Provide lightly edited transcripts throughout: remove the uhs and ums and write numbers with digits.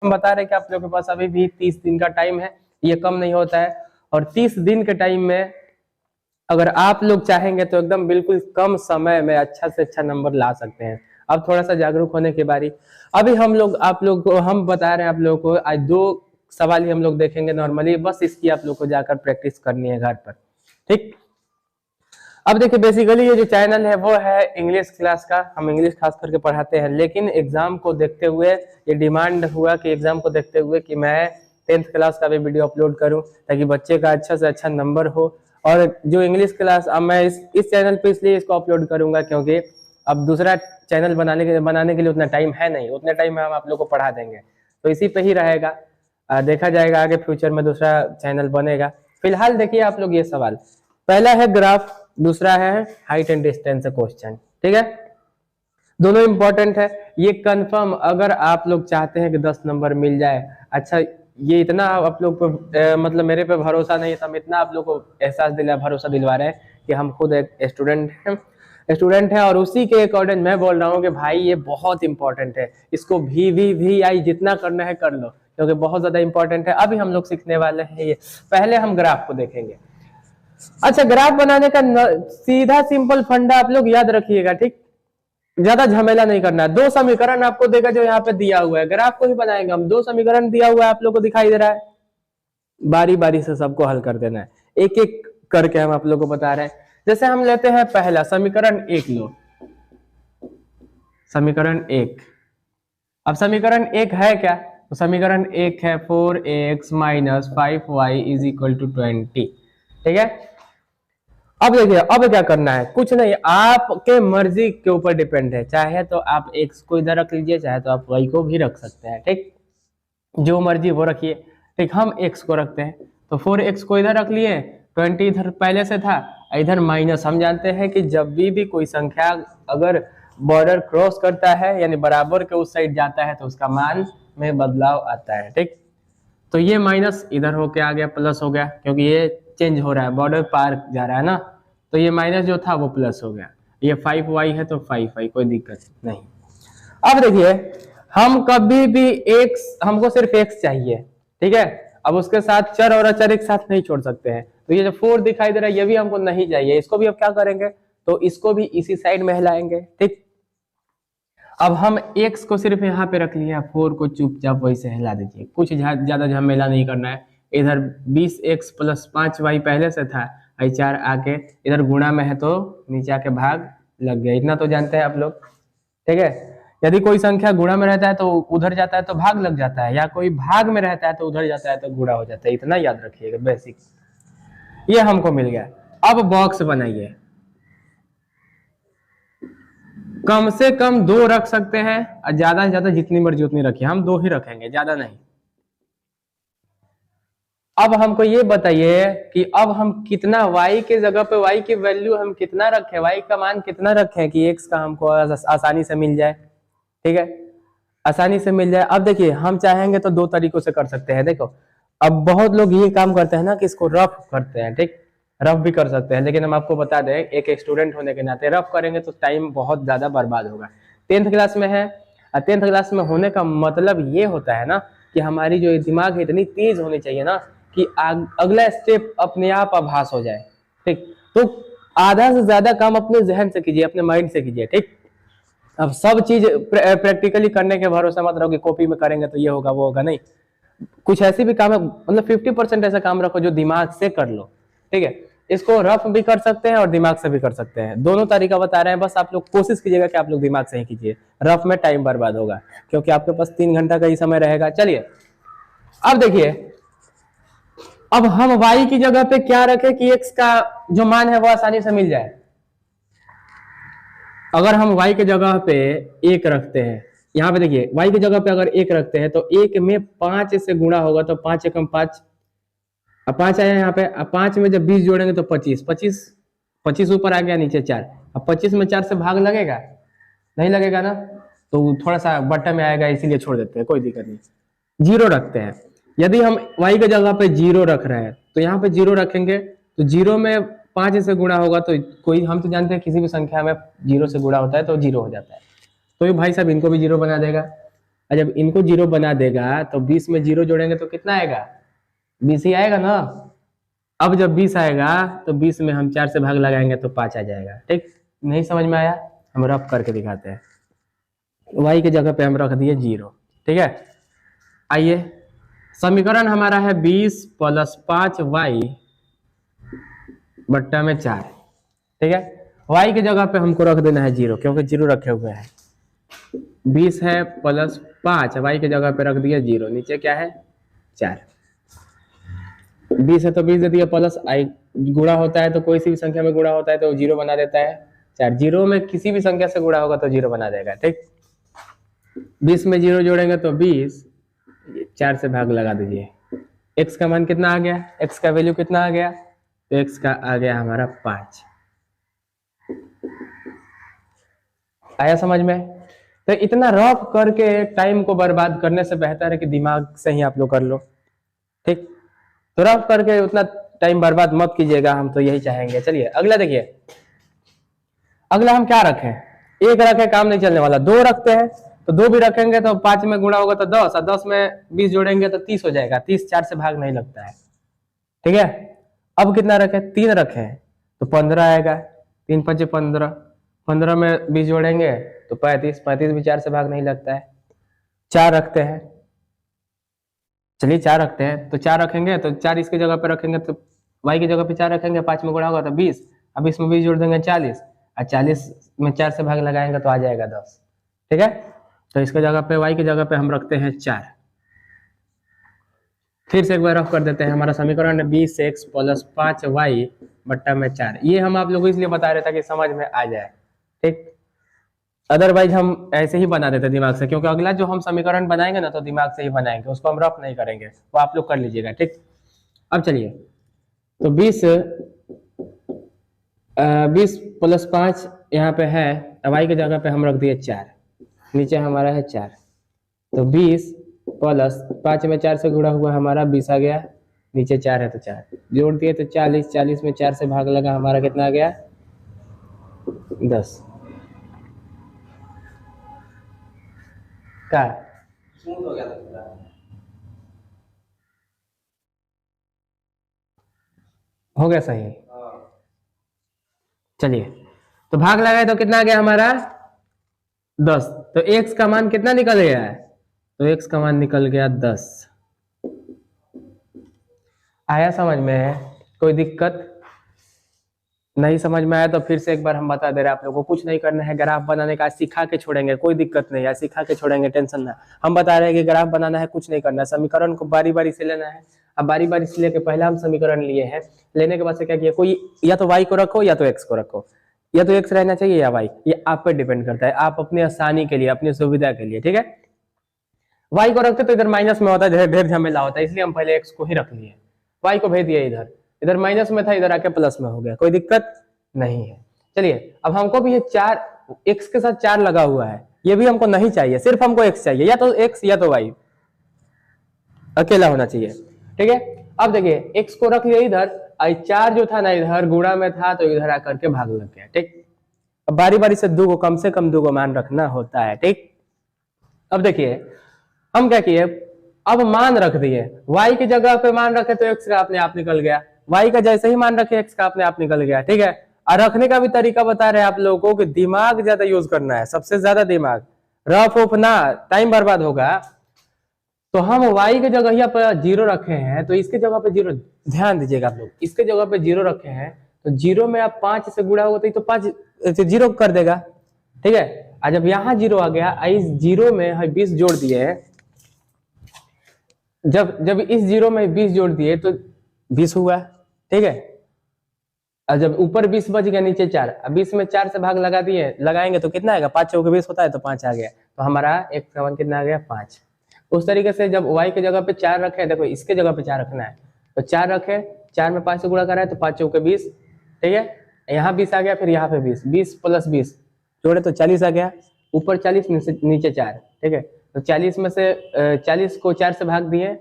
हम बता रहे हैं कि आप लोगों के पास अभी भी 30 दिन का टाइम है, ये कम नहीं होता है। और 30 दिन के टाइम में अगर आप लोग चाहेंगे तो एकदम बिल्कुल कम समय में अच्छा से अच्छा नंबर ला सकते हैं। अब थोड़ा सा जागरूक होने की बारी। अभी हम लोग आप लोग को हम बता रहे हैं, आप लोगों को आज 2 सवाल ही हम लोग देखेंगे नॉर्मली, बस इसकी आप लोग को जाकर प्रैक्टिस करनी है घर पर, ठीक। अब देखिए बेसिकली ये जो चैनल है वो है इंग्लिश क्लास का, हम इंग्लिश खास करके पढ़ाते हैं, लेकिन एग्जाम को देखते हुए ये डिमांड हुआ कि एग्जाम को देखते हुए कि मैं 10th क्लास का भी वीडियो अपलोड करूं ताकि बच्चे का अच्छा से अच्छा नंबर हो। और जो इंग्लिश क्लास अब मैं इस चैनल पे इसलिए इसको अपलोड करूंगा क्योंकि अब दूसरा चैनल बनाने के लिए उतना टाइम है नहीं, उतने टाइम में हम आप लोग को पढ़ा देंगे, तो इसी पे ही रहेगा। देखा जाएगा आगे फ्यूचर में दूसरा चैनल बनेगा। फिलहाल देखिए आप लोग ये सवाल, पहला है ग्राफ, दूसरा है हाइट एंड डिस्टेंस क्वेश्चन, ठीक है। दोनों इंपॉर्टेंट है, ये कंफर्म अगर आप लोग चाहते हैं कि 10 नंबर मिल जाए। अच्छा ये इतना आप लोग पे मतलब मेरे पे भरोसा नहीं था, हम इतना आप लोग को एहसास भरोसा दिलवा रहे हैं कि हम खुद एक स्टूडेंट है और उसी के अकॉर्डिंग मैं बोल रहा हूँ कि भाई ये बहुत इंपॉर्टेंट है, इसको भी आई जितना करना है कर लो क्योंकि बहुत ज्यादा इंपॉर्टेंट है। अभी हम लोग सीखने वाले हैं ये, पहले हम ग्राफ को देखेंगे। अच्छा ग्राफ बनाने का सीधा सिंपल फंडा आप लोग याद रखिएगा, ठीक। ज्यादा झमेला नहीं करना है। 2 समीकरण आपको देगा जो यहाँ पे दिया हुआ है, ग्राफ को ही बनाएंगे हम। 2 समीकरण दिया हुआ है आप लोग को दिखाई दे रहा है, बारी बारी से सबको हल कर देना है, एक एक करके हम आप लोग को बता रहे हैं। जैसे हम लेते हैं पहला समीकरण 1 लो, समीकरण 1। अब समीकरण 1 है क्या, तो समीकरण 1 है 4x - 5y = 20, ठीक है। अब देखिए अब क्या करना है, कुछ नहीं, आपके मर्जी के ऊपर डिपेंड है, चाहे तो आप x को इधर रख लीजिए, चाहे तो आप y को भी रख सकते हैं, ठीक। जो मर्जी वो रखिए, ठीक। हम x को रखते हैं तो 4x को इधर रख लिए, 20 इधर पहले से था, इधर माइनस। हम जानते हैं कि जब भी कोई संख्या अगर बॉर्डर क्रॉस करता है यानी बराबर के उस साइड जाता है तो उसका मान में बदलाव आता है, ठीक। तो ये माइनस इधर होके आ गया, प्लस हो गया क्योंकि ये चेंज हो रहा है, बॉर्डर पार जा रहा है ना, तो ये माइनस जो था वो प्लस हो गया। ये 5y है तो 5y, कोई दिक्कत नहीं। अब देखिए हम कभी भी x, हमको सिर्फ x चाहिए, ठीक है। अब उसके साथ चर और अचर एक साथ नहीं छोड़ सकते हैं, तो ये जो 4 दिखाई दे रहा है ये भी हमको नहीं चाहिए, इसको भी अब क्या करेंगे, तो इसको भी इसी साइड में हिलाएंगे, ठीक। अब हम x को सिर्फ यहाँ पे रख लिया, 4 को चुपचाप वैसे हिला दीजिए, कुछ ज्यादा झमेला नहीं करना है। इधर 20x + 5y पहले से था, 4 आके इधर गुणा में है तो नीचे आके भाग लग गया, इतना तो जानते हैं आप लोग, ठीक है। यदि कोई संख्या गुणा में रहता है तो उधर जाता है तो भाग लग जाता है, या कोई भाग में रहता है तो उधर जाता है तो गुणा हो जाता है, इतना याद रखिएगा बेसिक। ये हमको मिल गया। अब बॉक्स बनाइए, कम से कम 2 रख सकते हैं और ज्यादा से ज्यादा जितनी मर्जी उतनी रखिए, हम 2 ही रखेंगे, ज्यादा नहीं। अब हमको ये बताइए कि अब हम कितना y के जगह पे y की वैल्यू हम कितना रखें, y का मान कितना रखें कि x का हमको आसानी से मिल जाए, ठीक है, आसानी से मिल जाए। अब देखिए हम चाहेंगे तो 2 तरीकों से कर सकते हैं। देखो अब बहुत लोग ये काम करते हैं ना कि इसको रफ करते हैं, ठीक, रफ भी कर सकते हैं, लेकिन हम आपको बता दें एक स्टूडेंट होने के नाते रफ करेंगे तो टाइम बहुत ज्यादा बर्बाद होगा। 10th क्लास में है, 10th क्लास में होने का मतलब ये होता है ना कि हमारी जो दिमाग है इतनी तेज होनी चाहिए ना कि अगला स्टेप अपने आप आभास हो जाए, ठीक। तो आधा से ज्यादा काम अपने जहन से कीजिए, अपने माइंड से कीजिए, ठीक। अब सब चीज प्रैक्टिकली करने के भरोसा मत रहो कि कॉपी में करेंगे तो ये होगा वो होगा, नहीं। कुछ ऐसी भी काम है, मतलब 50% ऐसा काम रखो जो दिमाग से कर लो, ठीक है। इसको रफ भी कर सकते हैं और दिमाग से भी कर सकते हैं, दोनों तरीका बता रहे हैं, बस आप लोग कोशिश कीजिएगा कि आप लोग दिमाग से ही कीजिए, रफ में टाइम बर्बाद होगा क्योंकि आपके पास 3 घंटा का ही समय रहेगा। चलिए अब देखिए, अब हम y की जगह पे क्या रखें कि x का जो मान है वो आसानी से मिल जाए। अगर हम y के जगह पे 1 रखते हैं, यहाँ पे देखिए y की जगह पे अगर 1 रखते हैं तो 1 में 5 से गुणा होगा तो 5 एकम 5, अब 5 आया यहाँ पे, अब 5 में जब 20 जोड़ेंगे तो 25, 25 ऊपर आ गया, नीचे 4, अब 25 में 4 से भाग लगेगा, नहीं लगेगा ना, तो थोड़ा सा बट्टा में आएगा, इसीलिए छोड़ देते हैं, कोई दिक्कत नहीं, 0 रखते हैं। यदि हम y के जगह पे 0 रख रहे हैं तो यहाँ पे 0 रखेंगे तो 0 में 5 से गुणा होगा तो कोई, हम तो जानते हैं किसी भी संख्या में 0 से गुणा होता है तो 0 हो जाता है, तो ये भाई साहब इनको भी 0 बना देगा, और जब इनको 0 बना देगा तो 20 में 0 जोड़ेंगे तो कितना आएगा, 20 ही आएगा ना। अब जब 20 आएगा तो 20 में हम 4 से भाग लगाएंगे तो 5 आ जाएगा। ठीक, नहीं समझ में आया, हम रफ करके दिखाते हैं। y की जगह पे हम रख दिए 0। ठीक है, आइए समीकरण हमारा है 20 + 5y बट्टा में 4। ठीक है, y की जगह पे हमको रख देना है 0 क्योंकि 0 रखे हुए हैं। 20 है + 5, y की जगह पे रख दिया 0, नीचे क्या है 4। 20 है तो 20 दे दिया, प्लस आई गुणा होता है तो कोई सी भी संख्या में गुणा होता है तो 0 बना देता है। 4 0 में किसी भी संख्या से गुणा होगा तो 0 बना देगा। ठीक, 20 में 0 जोड़ेंगे तो 20, 4 से भाग लगा दीजिए। x का मान कितना आ गया, x का वैल्यू कितना आ गया, तो x का आ गया हमारा 5। आया समझ में। तो इतना रफ करके टाइम को बर्बाद करने से बेहतर है कि दिमाग से ही आप लोग कर लो। ठीक, तो रफ करके उतना टाइम बर्बाद मत कीजिएगा, हम तो यही चाहेंगे। चलिए अगला देखिए, अगला हम क्या रखें, 1 रखे काम नहीं चलने वाला, 2 रखते हैं तो 2 भी रखेंगे तो 5 में गुणा होगा तो 10, और 10 में 20 जोड़ेंगे तो 30 हो जाएगा। 30 4 से भाग नहीं लगता है। ठीक है, अब कितना रखे, 3 रखे तो 15 आएगा। 3 5 15, 15 में 20 जोड़ेंगे तो 35, 35 भी 4 से भाग नहीं लगता है। 4 रखते हैं, चलिए 4 रखते हैं, तो 4 रखेंगे तो 4 इसके जगह पे रखेंगे तो y की जगह पे 4 रखेंगे, 5 में गुणा होगा तो 20, अब इसमें 20 जोड़ देंगे 40, और 40 में 4 से भाग लगाएंगे तो आ जाएगा 10। ठीक है, तो इसके जगह पे y की जगह पे हम रखते हैं 4। फिर से एक बार रफ कर देते हैं, हमारा समीकरण है 20x + 5y बट्टा में 4। ये हम आप लोगों को इसलिए बता रहे थे कि समझ में आ जाए। ठीक, अदरवाइज हम ऐसे ही बना देते दिमाग से, क्योंकि अगला जो हम समीकरण बनाएंगे ना तो दिमाग से ही बनाएंगे, उसको हम रफ नहीं करेंगे, वो आप लोग कर लीजिएगा। ठीक, अब चलिए, तो 20 + 5 यहाँ पे है, y की जगह पे हम रख दिए 4, नीचे हमारा है 4, तो 20 + 5 में 4 से गुणा हुआ हमारा 20 आ गया, नीचे 4 है तो 4 जोड़ दिए तो 40, 40 में 4 से भाग लगा हमारा कितना आ गया 10 का हो गया, हो गया सही। चलिए, तो भाग लगाए तो कितना आ गया हमारा 10, तो x का मान कितना निकल गया है, तो x का मान निकल गया 10। आया समझ में, कोई दिक्कत नहीं समझ में आया तो फिर से एक बार हम बता दे रहे हैं आप लोगों को, कुछ नहीं करना है, ग्राफ बनाने का सिखा के छोड़ेंगे, कोई दिक्कत नहीं है, सिखा के छोड़ेंगे, टेंशन ना। हम बता रहे हैं कि ग्राफ बनाना है, कुछ नहीं करना है, समीकरण को बारी बारी से लेना है। अब बारी बारी से लेके पहला हम समीकरण लिए हैं, लेने के बाद से क्या किया, कोई या तो y को रखो या तो x को रखो, या तो x रहना चाहिए या y, ये आप पर डिपेंड करता है, आप अपनी आसानी के लिए, अपनी सुविधा के लिए। ठीक है, y को रखते तो इधर माइनस में होता है, ढेर झमेला होता है, इसलिए हम पहले x को ही रख लिए, y को भेज दिया इधर, इधर माइनस में था, इधर आके प्लस में हो गया, कोई दिक्कत नहीं है। चलिए, अब हमको भी ये 4 x के साथ 4 लगा हुआ है, ये भी हमको नहीं चाहिए, सिर्फ हमको x चाहिए, या तो x या तो y अकेला होना चाहिए। ठीक है, अब देखिए x को रख लिया इधर, 4 जो था ना इधर गुणा में था तो इधर आकर के भाग लग गया। ठीक, अब बारी बारी से दो को, कम से कम 2 को मान रखना होता है। ठीक, अब देखिए हम क्या किए, अब मान रख दिए, y की जगह पे मान रखे तो x का अपने आप निकल गया, y का जैसे ही मान रखे x का अपने आप निकल गया। ठीक है, और रखने का भी तरीका बता रहे हैं आप लोगों को कि दिमाग ज्यादा यूज करना है, सबसे ज्यादा दिमाग, रफ ऑफ ना, टाइम बर्बाद होगा। तो हम y के जगह पर 0 रखे हैं, तो इसके जगह पे 0, ध्यान दीजिएगा आप लोग, इसके जगह पे 0 रखे हैं तो 0 में आप 5 से गुणा होगा तो 5 0 कर देगा। ठीक है, और जब यहाँ 0 आ गया, इस 0 में 20 जोड़ दिए, जब इस 0 में 20 जोड़ दिए तो 20 हुआ। ठीक है, और जब ऊपर 20 बच गया, नीचे 4, अब 20 में 4 से भाग लगा दिए, लगाएंगे तो कितना आएगा, 5 चौके 20 होता है तो 5 आ गया, तो हमारा x का मान कितना आ गया 5। उस तरीके से जब y के जगह पे 4 रखे, देखो इसके जगह पे 4 रखना है तो 4 रखे, 4 में 5 से गुणा करा है तो 5 चौके 20। ठीक है, यहाँ 20 आ गया, फिर यहाँ पे 20, 20 + 20 जोड़े तो 40 आ गया, ऊपर 40 नीचे 4। ठीक है, तो 40 में से 40 को 4 से भाग दिए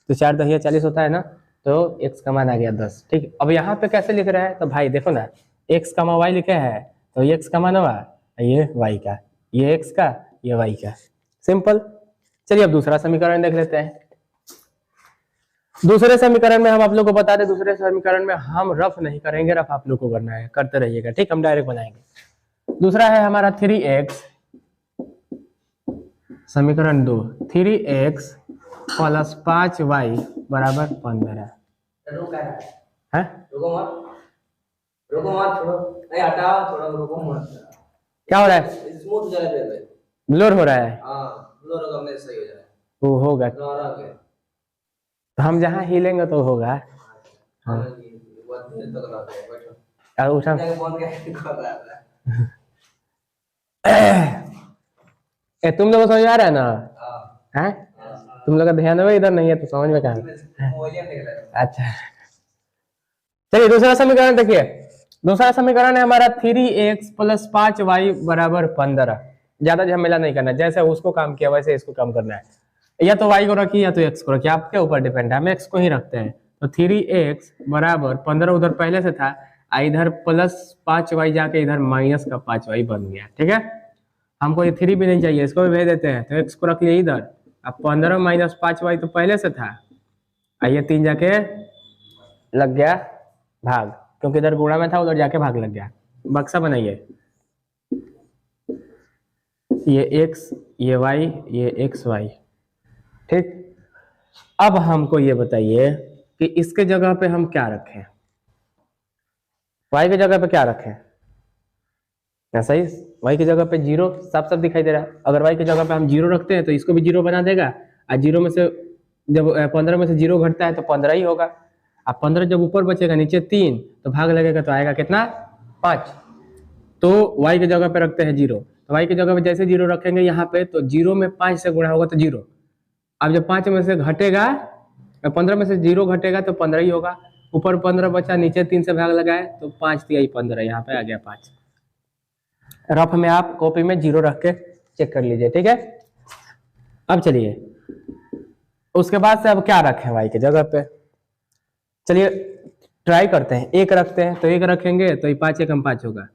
तो 4 दहिया 40 होता है ना, तो x का मान आ गया 10। ठीक, अब यहाँ पे कैसे लिख रहा है, तो भाई देखो ना, x का मान y लिखे है तो ये x का मान हुआ, ये y का, ये x का, ये y का, सिंपल। चलिए अब दूसरा समीकरण देख लेते हैं। दूसरे समीकरण में हम आप लोग को बता दें, दूसरे समीकरण में हम रफ नहीं करेंगे, रफ आप लोग को करना है, करते रहिएगा, ठीक। हम डायरेक्ट बनाएंगे। दूसरा है हमारा 3x, समीकरण 2, 3x प्लस 5y बराबर 15 है। क्या हो रहा है? ब्लोर हो रहा है। वो होगा तो हम जहाँ हिलेंगे तो होगा। हाँ। उठा तुम लोग को समझ आ रहा है ना? है तुम लोग का ध्यान है इधर नहीं है तो समझ में कहाँ। अच्छा चलिए दूसरा समीकरण देखिए। दूसरा समीकरण है हमारा 3x प्लस 5y बराबर 15। ज्यादा झमेला नहीं करना, जैसे उसको काम किया वैसे इसको काम करना है। या तो y को रखिए या तो x को रखिए, आपके ऊपर डिपेंड है। हम x को ही रखते हैं। तो 3x बराबर 15 उधर पहले से था, इधर प्लस 5y जाके इधर माइनस का 5y बन गया, ठीक है। हमको ये 3 भी नहीं चाहिए, इसको भी भेज देते हैं। तो x को रख लिए इधर, अब 15 माइनस 5y तो पहले से था, ये 3 जाके लग गया भाग, क्योंकि इधर गुणा में था उधर जाके भाग लग गया। बक्सा बनाइए, ये x ये y ये xy, ठीक। अब हमको ये बताइए कि इसके जगह पे हम क्या रखें, y के जगह पे क्या रखें। ऐसा ही y की जगह पे 0 साफ साफ दिखाई दे रहा है। अगर y की जगह पे हम 0 रखते हैं तो इसको भी 0 बना देगा, और 0 में से जब 15 में से 0 घटता है तो 15 ही होगा। अब 15 जब ऊपर बचेगा नीचे 3 तो भाग लगेगा तो आएगा कितना 5। तो y की जगह पे रखते हैं 0। तो y की जगह पे जैसे 0 रखेंगे यहाँ पे तो 0 में 5 से गुणा होगा तो 0। अब जब 5 में से घटेगा 15 में से 0 घटेगा तो 15 ही होगा। ऊपर 15 बचा, नीचे 3 से भाग लगाए तो 5 3 15, यहाँ पे आ गया 5। रफ में आप कॉपी में 0 रख के चेक कर लीजिए, ठीक है। अब चलिए उसके बाद से अब क्या रखें y की जगह पे, चलिए ट्राई करते हैं। 1 रखते हैं तो 1 रखेंगे तो ये 5 एकम 5 होगा,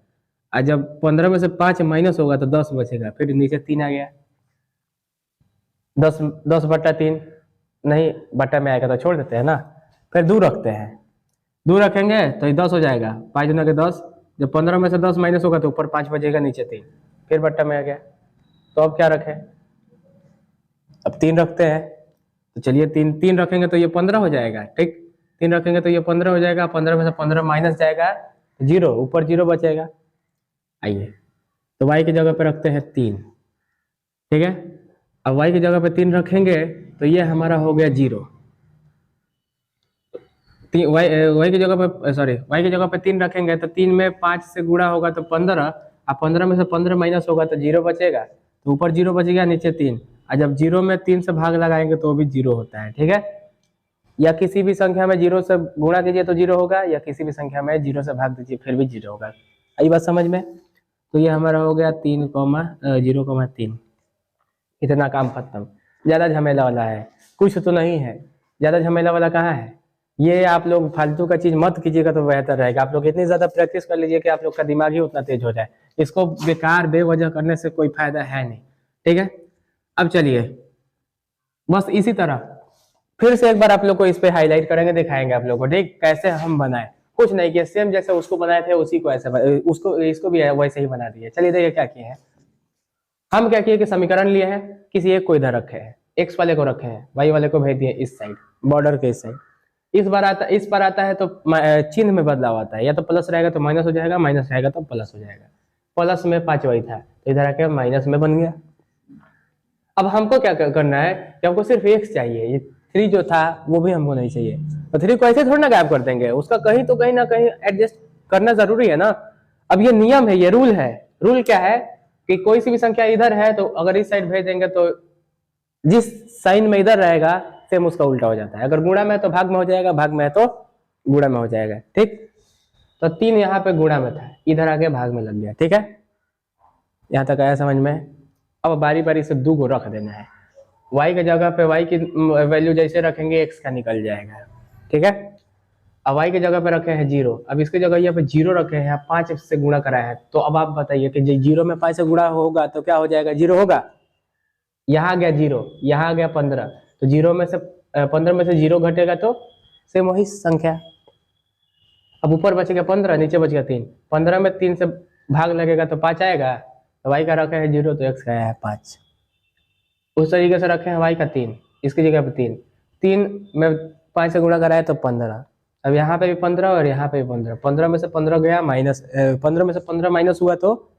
और जब 15 में से 5 माइनस होगा तो 10 बचेगा, फिर नीचे 3 आ गया। 10 बटा 3 नहीं बटा में आएगा तो छोड़ देते हैं ना। फिर 2 रखते हैं, 2 रखेंगे तो ये 10 हो जाएगा, 5 दूना के 10। जब 15 में से 10 माइनस होगा तो ऊपर 5 बचेगा नीचे 3, फिर बट्टा में आ गया। तो अब क्या रखें, अब 3 रखते हैं। तो चलिए 3 रखेंगे तो ये 15 हो जाएगा, ठीक। 3 रखेंगे तो ये 15 हो जाएगा, 15 में से 15 माइनस जाएगा 0, ऊपर 0 बचेगा। आइए तो y की जगह पे रखते हैं 3, ठीक है। अब y की जगह पे 3 रखेंगे तो ये हमारा हो गया 0। y की जगह पे y की जगह पे 3 रखेंगे तो 3 में 5 से गुणा होगा तो 15, अब 15 में से 15 माइनस होगा तो 0 बचेगा, तो ऊपर 0 बचेगा नीचे 3, और जब 0 में 3 से भाग लगाएंगे तो भी 0 होता है, ठीक है। या किसी भी संख्या में 0 से गुणा कीजिए तो 0 होगा, या किसी भी संख्या में 0 से भाग दीजिए फिर भी 0 होगा। आई बात समझ में। तो ये हमारा हो गया 3,0,3। इतना काम खत्म। ज्यादा झमेला वाला है कुछ तो नहीं है, ज्यादा झमेला वाला कहाँ है। ये आप लोग फालतू का चीज मत कीजिएगा तो बेहतर रहेगा। आप लोग इतनी ज्यादा प्रैक्टिस कर लीजिए कि आप लोग का दिमाग ही उतना तेज हो जाए। इसको बेकार बेवजह करने से कोई फायदा है नहीं, ठीक है। अब चलिए बस इसी तरह फिर से एक बार आप लोग को इस पे हाईलाइट करेंगे, दिखाएंगे आप लोग को, ठीक, कैसे हम बनाए। कुछ नहीं किया, सेम जैसे उसको बनाए थे उसी को ऐसे उसको इसको भी वैसे ही बना दिए। चलिए देखिए क्या किए हैं हम। क्या किए कि समीकरण लिए हैं, किसी एक को इधर रखे हैं, एक्स वाले को रखे हैं, वाई वाले को भेज दिए इस साइड, बॉर्डर के इस साइड। इस पर आता है तो चिन्ह में बदलाव आता है, या तो प्लस रहेगा तो माइनस हो जाएगा, माइनस रहेगा तो प्लस हो जाएगा। प्लस में 5 वाई था तो इधर आके माइनस में बन गया। अब हमको क्या करना है कि हमको सिर्फ एक्स चाहिए, ये 3 जो था वो भी हमको नहीं चाहिए। तो 3 को ऐसे थोड़ा ना गायब कर देंगे, उसका कहीं तो कहीं ना कहीं एडजस्ट करना जरूरी है ना। अब ये नियम है, ये रूल है। रूल क्या है कि कोई सी भी संख्या इधर है तो अगर इस साइड भेज देंगे तो जिस साइन में इधर रहेगा सेम उसका उल्टा हो जाता है। अगर गुणा में है तो भाग में हो जाएगा, भाग में है तो गुणा में हो जाएगा, ठीक। तो 3 यहाँ पे गुणा में था, इधर आके भाग में लग गया, ठीक है। यहाँ तक आया समझ में। अब बारी बारी से 2 को रख देना है। y के जगह पे y की वैल्यू जैसे रखेंगे x का निकल जाएगा, ठीक है। अब y की जगह पे रखे हैं 0, अब इसकी जगह यहाँ पे 0 रखे हैं, 5 से गुणा करा है। तो अब आप बताइए कि 0 में 5 से गुणा होगा तो क्या हो जाएगा, 0 होगा। यहाँ आ गया 0, यहाँ आ गया 15, तो 0 में से 15 में से 0 घटेगा तो सेम वही संख्या। अब ऊपर बचेगा 15, नीचे बचेगा 3, 15 में 3 से भाग लगेगा तो 5 आएगा, तो y का रखे है 0 तो x का आया है 5। उस तरीके से रखे हैं y का 3, इसकी जगह पे 3, 3 में 5 से गुणा कराए तो 15। अब यहाँ पे भी 15 और यहाँ पे भी 15, 15 में से 15 गया माइनस, 15 में से 15 माइनस हुआ तो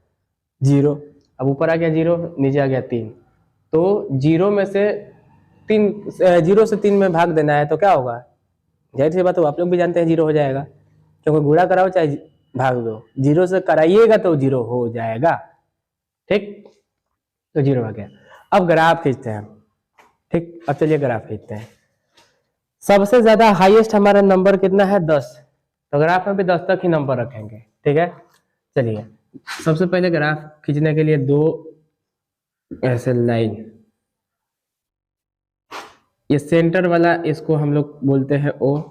0। अब ऊपर आ गया 0, नीचे आ गया 3, तो 0 में से 3, 0 से 3 में भाग देना है तो क्या होगा, जाहिर सी बात है आप लोग भी जानते हैं 0 हो जाएगा, क्योंकि गुणा कराओ चाहे भाग दो, 0 से कराइएगा तो 0 हो जाएगा। ठीक, तो 0 आ गया। अब ग्राफ खींचते हैं। ठीक, अब चलिए ग्राफ खींचते हैं। सबसे ज्यादा हाईएस्ट हमारा नंबर कितना है 10, तो ग्राफ में भी 10 तक ही नंबर रखेंगे। ठीक है, चलिए सबसे पहले ग्राफ खींचने के लिए 2 ऐसे लाइन, ये सेंटर वाला इसको हम लोग बोलते हैं O,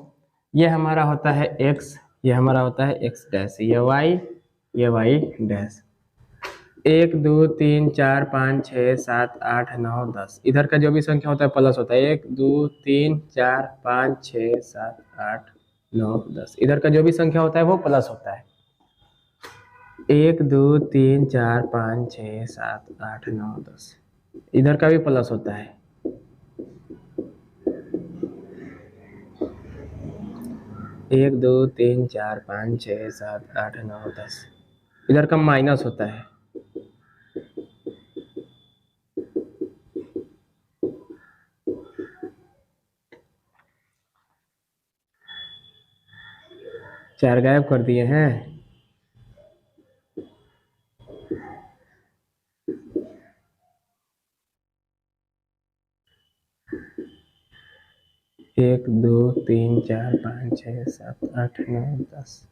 ये हमारा होता है X, ये हमारा होता है X डैश, ये Y, ये Y डैश। 1 2 3 4 5 6 7 8 9 10, इधर का जो भी संख्या होता है प्लस होता है। 1 2 3 4 5 6 7 8 9 10, इधर का जो भी संख्या होता है वो प्लस होता है। 1 2 3 4 5 6 7 8 9 10, इधर का भी प्लस होता है। 1 2 3 4 5 6 7 8 9 10, इधर का माइनस होता है। चार गायब कर दिए हैं। एक 2 3 4 5 6 7 8 9 10,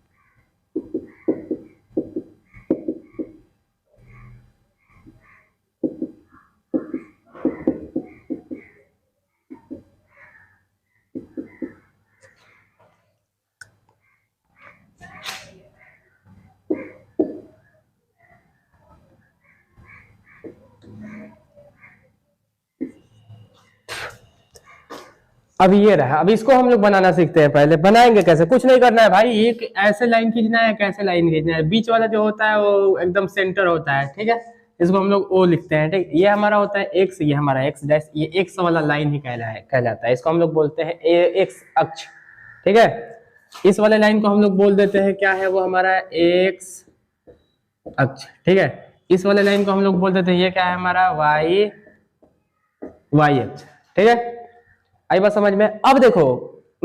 अब ये रहा। अब इसको हम लोग बनाना सीखते हैं। पहले बनाएंगे कैसे, कुछ नहीं करना है भाई, एक ऐसे लाइन खींचना है, कैसे लाइन खींचना है, बीच वाला जो होता है वो एकदम सेंटर होता है। ठीक है, इसको हम लोग ओ लिखते हैं। ठीक, ये हमारा होता है एक्स, ये हमारा एक्स डैश, ये एक्स वाला लाइन ही कहलाता है, इसको हम लोग बोलते हैं एक्स अक्ष। ठीक है, इस वाले लाइन को हम लोग बोल देते हैं क्या है, वो हमारा एक्स अक्ष। ठीक है, इस वाले लाइन को हम लोग बोल देते हैं ये क्या है हमारा वाई अक्ष। ठीक है, आई बात समझ में। अब देखो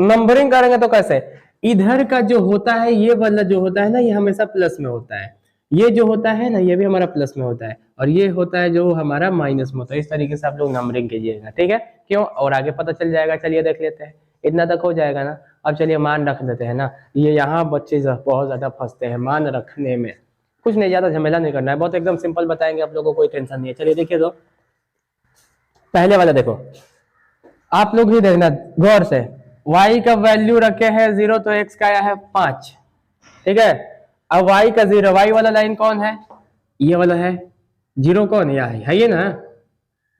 नंबरिंग करेंगे तो कैसे, इधर का जो होता है ये वाला जो होता है ना, ये हमेशा प्लस में होता है, ये जो होता है ना ये भी हमारा प्लस में होता है, और ये होता है जो हमारा माइनस में होता है। इस तरीके से आप लोग नंबरिंग कीजिएगा। ठीक है, क्यों, और आगे पता चल जाएगा। चलिए देख लेते हैं, इतना तक हो जाएगा ना। अब चलिए मान रख देते हैं ना, ये यहाँ बच्चे बहुत ज्यादा फंसते हैं मान रखने में। कुछ नहीं, ज्यादा झमेला नहीं करना है, बहुत एकदम सिंपल बताएंगे आप लोगों को, कोई टेंशन नहीं है। चलिए देखिए, तो पहले वाला देखो, आप लोग भी देखना गौर से, y का वैल्यू रखे हैं 0 तो x का आया है 5। ठीक है, अब y का 0, y वाला लाइन कौन है, ये वाला है। 0 कौन है ये ना,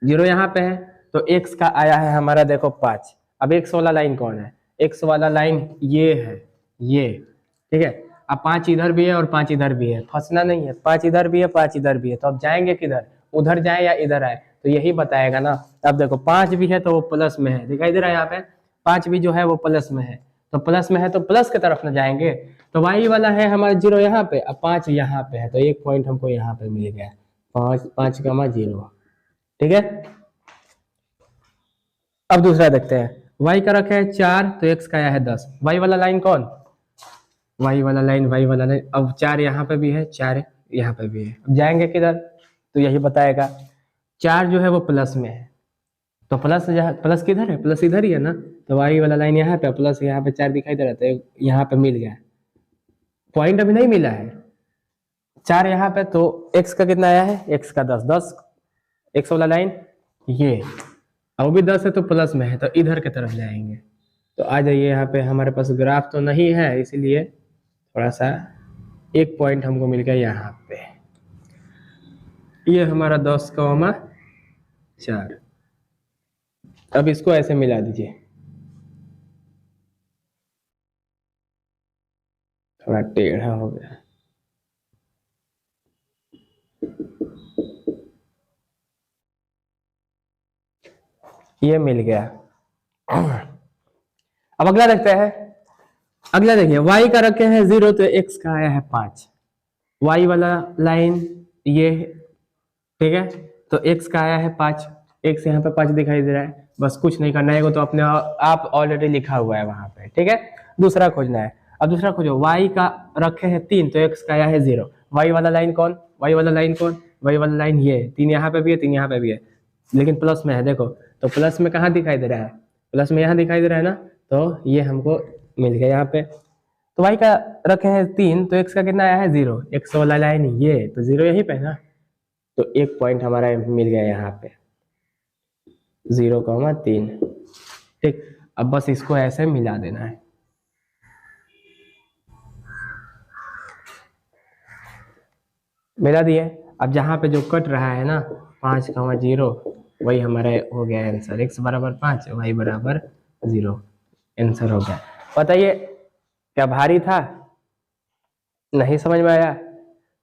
0 यहाँ पे है, तो x का आया है हमारा देखो 5। अब x वाला लाइन कौन है, x वाला लाइन ये है, ये। ठीक है, अब 5 इधर भी है और 5 इधर भी है, फंसना नहीं है, 5 इधर भी है 5 इधर भी है, तो अब जाएंगे किधर, उधर जाए या इधर आए, तो यही बताएगा ना। अब देखो 5 भी है तो वो प्लस में है, दिखाई दे रहा है यहाँ पे, 5 भी जो है वो प्लस में है, तो प्लस में है तो प्लस की तरफ ना जाएंगे, तो y वाला है हमारा 0 यहाँ पे, अब 5 यहाँ पे है, तो एक पॉइंट हमको यहाँ पे मिल गया, 5 5 0। ठीक है, अब दूसरा देखते हैं, y का रखा है 4 तो x का आया है 10। y वाला लाइन कौन, y वाला लाइन, अब 4 यहाँ पे भी है, 4 यहाँ पे भी है, अब जाएंगे किधर, तो यही बताएगा। 4 जो है वो प्लस में है, तो प्लस प्लस किधर है, प्लस इधर ही है ना, तो y वाला लाइन यहाँ पे, प्लस यहाँ पे 4 दिखाई दे रहा था, यहाँ पे मिल गया, पॉइंट अभी नहीं मिला है, 4 यहाँ पे, तो x का कितना आया है, x का 10, x वाला लाइन ये, अब भी 10 है तो प्लस में है, तो इधर की तरफ जाएंगे। तो आ जाइए, यहाँ पे हमारे पास ग्राफ तो नहीं है, इसीलिए थोड़ा सा एक पॉइंट हमको मिल गया यहाँ पे, ये हमारा 10,4। अब इसको ऐसे मिला दीजिए, थोड़ा टेढ़ा हो गया। ये मिल गया। अब अगला देखते हैं। अगला देखिए, y का रखे हैं 0 तो x का आया है 5, y वाला लाइन ये, ठीक है, तो x का आया है 5, x यहाँ पे 5 दिखाई दे रहा है, बस कुछ नहीं करना है, वो तो अपने आप ऑलरेडी लिखा हुआ है वहां पे, ठीक है। दूसरा खोजना है। अब दूसरा खोजो, y का रखे हैं 3 तो x का आया है 0, y वाला लाइन कौन, y वाला लाइन कौन, y वाला लाइन ये 3 यहाँ पे भी है, 3 यहाँ पे भी है, लेकिन प्लस में है, देखो तो प्लस में कहाँ दिखाई दे रहा है, प्लस में यहाँ दिखाई दे रहा है ना, तो ये हमको मिल गया यहाँ पे। तो y का रखे हैं 3 तो x का कितना आया है 0, x वाला लाइन ये, तो 0 यहीं पे है ना, तो एक पॉइंट हमारा मिल गया यहाँ पे 0,3, ठीक। अब बस इसको ऐसे मिला देना है। मिला दिए। अब जहाँ पे जो कट रहा है ना 5,0, वही हमारा हो गया आंसर, x बराबर 5, y बराबर 0, आंसर हो गया। बताइए क्या भारी था? नहीं समझ में आया?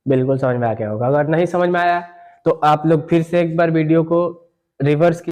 बिल्कुल समझ में आ गया होगा। अगर नहीं समझ में आया तो आप लोग फिर से एक बार वीडियो को रिवर्स